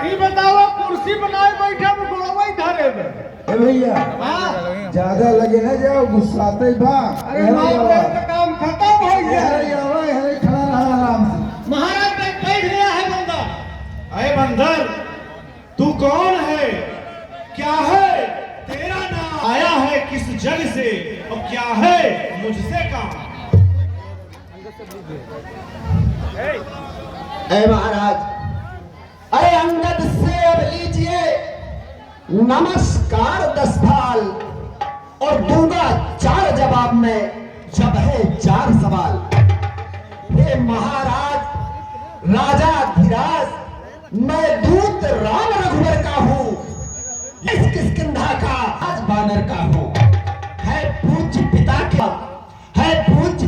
ई बताओ कुर्सी बनाए बैठे में गोड़वा धरे में। ए भैया ज्यादा लगे ना जाओ गुस्साते बा। अरे मार का काम खत्म हो गया। अरे खड़ा रहा आराम से। महाराज ने बैठ गया है बंदा। अरे बंदर तू कौन है, क्या है तेरा नाम, आया है किस जग से और क्या है मुझसे काम। ऐ महाराज, अरे अंगद से अब लीजिए नमस्कार 10 साल और दूंगा 4 जवाब में जब है 4 सवाल। हे महाराज राजा धीराज, मैं दूत राम रघुवर का हूँ, इस किष्किंधा का आज बानर का हूँ। है पूज्य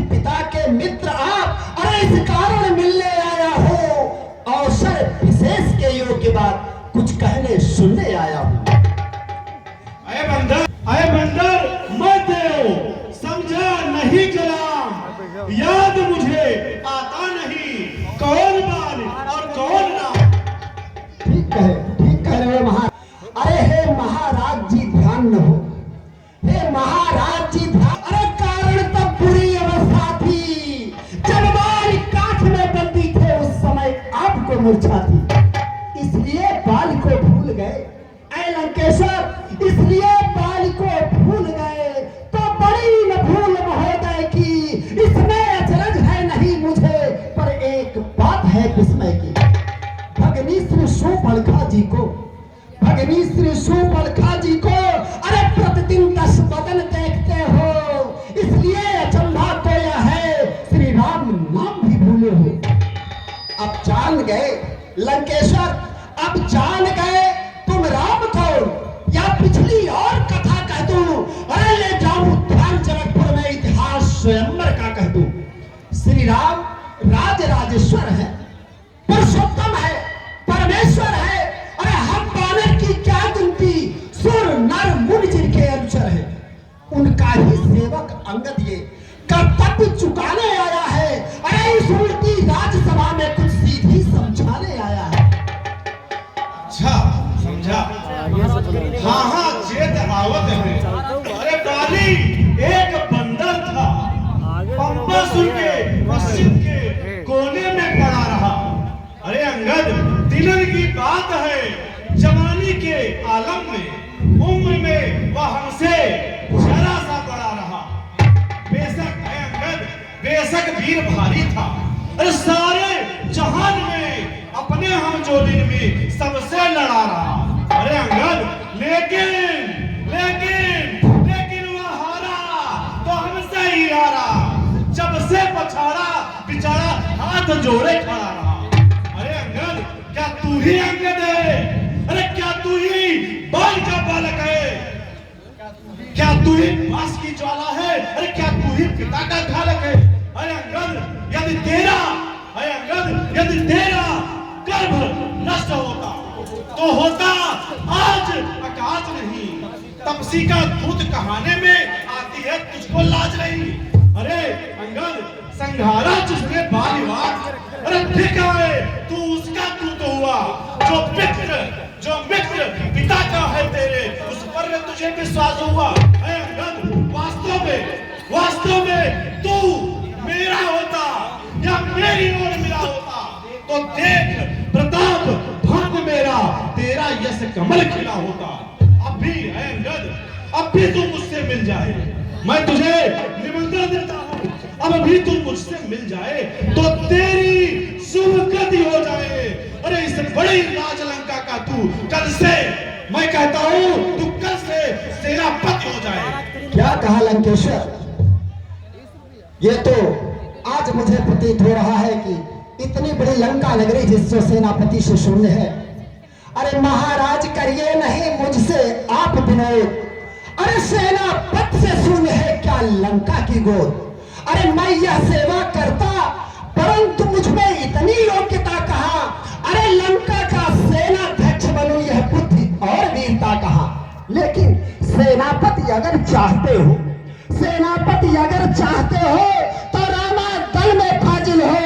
पिता के मित्र आप, अरे इस कारण मिलने आया हूँ, अवसर विशेष के योग्य बात कुछ कहने सुनने आया हूँ। अरे बंदर मत दो, समझा नहीं कलाम, याद मुझे आता नहीं कौन बाल और कौन नाम। ठीक कह रहे हो महाराज। अरे हे महाराज जी ध्यान न हो, हे महाराज जी ध्यान। अरे कारण तब बुरी अवस्था थी जब बाल काठ में बंदी थे, उस समय आपको मूर्छा थी, इसलिए बाल को भूल गए। ऐ लंकेश्वर, इसलिए बाल को भूल गए तो बड़ी न भूल महोदय की, इसमें अचरज है नहीं मुझे, पर एक बात है विस्मय की। भगनी श्री शूर्पणखा जी को अरे प्रतिदिन 10 बदन देखते हो, इसलिए अचंभा तो यह है श्री राम नाम भी भूले हो। अब जान गए लंकेश्वर, अब जान गए तुम राम कौन, या पिछली और कथा कह दूं, अरे ले जाऊं ध्यान जनकपुर में इतिहास स्वयंवर का कह दूं। श्री राम राज राजेश्वर है, पुरुषोत्तम है, परमेश्वर है। अरे हम बानर की क्या गिनती, सुर नर मुनि जिनके अनुचर है, उनका ही सेवक अंगद ये कर्तव्य चुकाने आया है। अरे इस उल्टी राजसभा में कुछ सीधी समझाने आया है। अच्छा समझा, हाँ चेत आवत है। अरे बाली एक बंदर था, पंपा सुन के पश्चिम के कोने में पड़ा रहा। अरे अंगद दिलन की बात है, जवानी के आलम में उम्र में वह हमसे जरा सा बड़ा रहा। बेशक है अंगद, बेशक वीर भारी था, अरे सारे जहान में अपने हम जोलिन में सबसे लड़ा रहा। अरे अंगद लेकिन वह हारा तो हमसे ही हारा, जब से पछाड़ा बेचारा हाथ जोड़े खड़ा रहा। अरे अंगद क्या तू ही अंगद है, अरे क्या तू ही बाल का बालक है, क्या तू ही बांस की ज्वाला है, अरे क्या तू ही पिता का घालक है। अरे अंगद यदि तेरा गर्भ नष्ट होता तो होता आज आकाश नहीं, तपसी का दूध कहाने में आती है तुझको लाज नहीं। अरे अंगद संघारा जिसने बालिवाद, अरे देखा है तू उसका दूत हुआ, जो मित्र पिता का है तेरे, उस पर तुझे विश्वास हुआ। अंगद वास्तव में तू मेरा होता या मेरी ओर मिला होता तो देख प्रताप भाग्य मेरा, तेरा यश कमल खिला होता। अब भी तू मुझसे मिल जाए, मैं तुझे निमंत्रण देता हूँ, अब भी तू मुझसे मिल जाए तो तेरी शुभ गति हो जाए। अरे इस बड़ी राजलंका का तू कल से, मैं कहता हूँ तू कल से सेनापति हो जाए। क्या कहा लंकेश्वर, ये तो आज मुझे प्रतीत हो रहा है कि इतनी बड़ी लंका नगरी जिससे सेनापति से शून्य है। अरे महाराज करिए नहीं मुझसे आप विनय, अरे सेनापति से शून्य है क्या लंका की गोद। अरे मैं यह सेवा करता, परंतु मुझ में इतनी योग्यता कहा, अरे लंका का सेनाध्यक्ष बनूं यह बुद्धि और वीरता कहा। लेकिन सेनापति अगर चाहते हो तो रामा दल में फाजिल हो,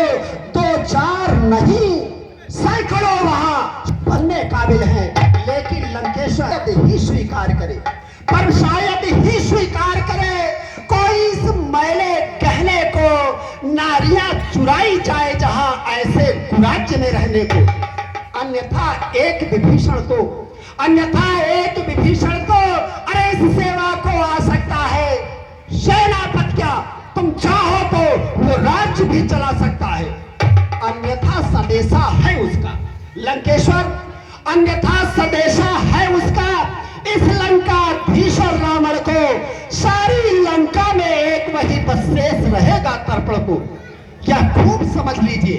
2 4 नहीं सैकड़ों वहां बनने काबिल हैं, लेकिन लंकेश्वर ही स्वीकार करे, पर शायद ही स्वीकार करे कोई इस मैले गहने को नारियां चुराई जाए जहां ऐसे कुराज्य में रहने को। अन्यथा एक विभीषण तो अरे इस सेवा को आ सकता है। सेनापति क्या तुम चाहो तो वो राज्य भी चला सकता है, अन्यथा सदेशा है उसका। लंकेश्वर अन्यथा सदेशा है उसका। इस लंका भीषण रावण को सारी लंका में एक वही बस शेष रहेगा तर्पण को। यह खूब समझ लीजिए,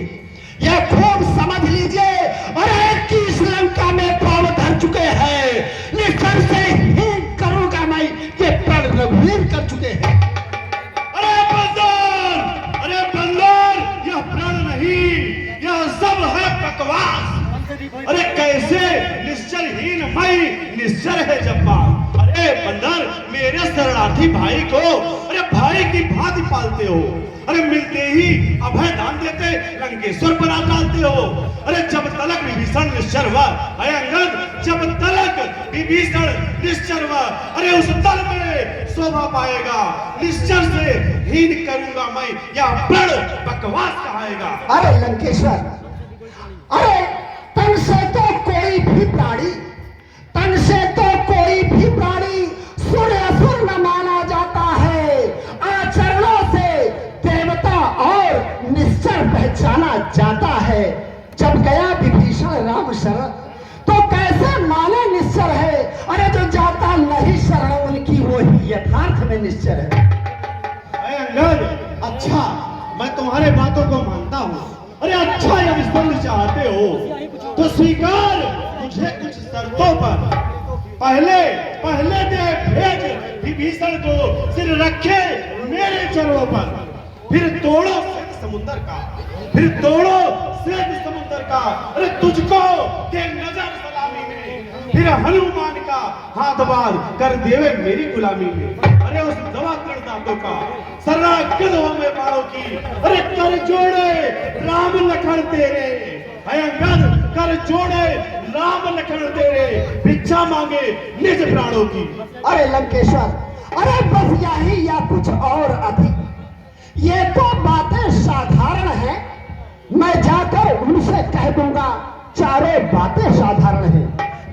यह खूब समझ लीजिए। और एक की इस लंका में पांव धर चुके हैं, निश्चर से ही करूंगा मैं, ये प्रण रघुवीर कर चुके हैं। अरे बंदर, यह प्रण नहीं, यह सब है बकवास। अरे कैसे निश्चरहीन मैं निश्चर है जब्बार। अरे बंदर, मेरे शरणार्थी भाई को अरे भाई की भांति पालते हो। अरे मिलते ही अभय दान देते लंकेश्वर पर आ जाते हो। अरे जब तलक विभीषण निश्चर हुआ, अरे अंगद जब तलक विभीषण निश्चर हुआ, अरे उस दल में शोभा पाएगा। निश्चर से हीन करूंगा मैं, यह प्रण बकवास कहाएगा। अरे लंकेश्वर, अरे तन से तो कोई भी प्राणी, तन से तो कोई भी प्राणी सूर्य असुर न माना जाता है। आचरणों से देवता और निश्चर पहचाना जाता है। जब गया विभीषण राम शरण, तो कैसे माने निश्चर है। अरे जो जाता नहीं शरण उनकी, वो ही यथार्थ में निश्चर है। अरे अंगद, अच्छा मैं तुम्हारे बातों को मानता हूँ। अरे अच्छा, यदि सुन चाहते हो तो स्वीकार मुझे कुछ शर्तों पर। पहले दे भेज विभीषण को, सिर रखे मेरे चरणों पर। फिर तोड़ो श्वेत समुद्र का, फिर तोड़ो श्वेत समुद्र का। अरे तुझको दे नजर सलामी में, फिर हनुमान का हाथ बांध कर देवे मेरी गुलामी में। अरे उस दवा कर दांतों का सर्रा कदमों में बाणों की। अरे कर जोड़े राम लखन तेरे, अंगद कर जोड़े राम लखन तेरे, भिक्षा मांगे निज प्राणों की। अरे लंकेश्वर, अरे बस यही या कुछ और अधिक, ये तो बातें साधारण हैं। मैं जाकर उनसे कह दूंगा चारों बातें साधारण हैं।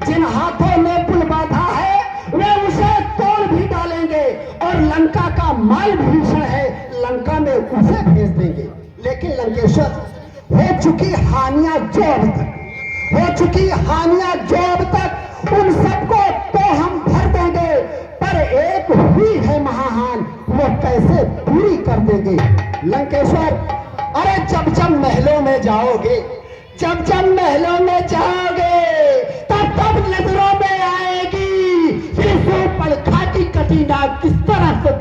जिन हाथों में पुल बांधा है वे उसे तोड़ भी डालेंगे, और लंका का माल भीषण है, लंका में उसे भेज देंगे। लेकिन लंकेश्वर, हो चुकी हानियां जो अब तक, हो चुकी हानियां जो अब तक, उन सबको तो हम भर देंगे, पर एक हुई है महाहान, वो कैसे पूरी कर देंगे। लंकेश्वर, अरे जब जब महलों में जाओगे, जब जब महलों में जाओगे, तब तब नजरों में आएगी शिशु पर खाटी कटी नाग किस तरह से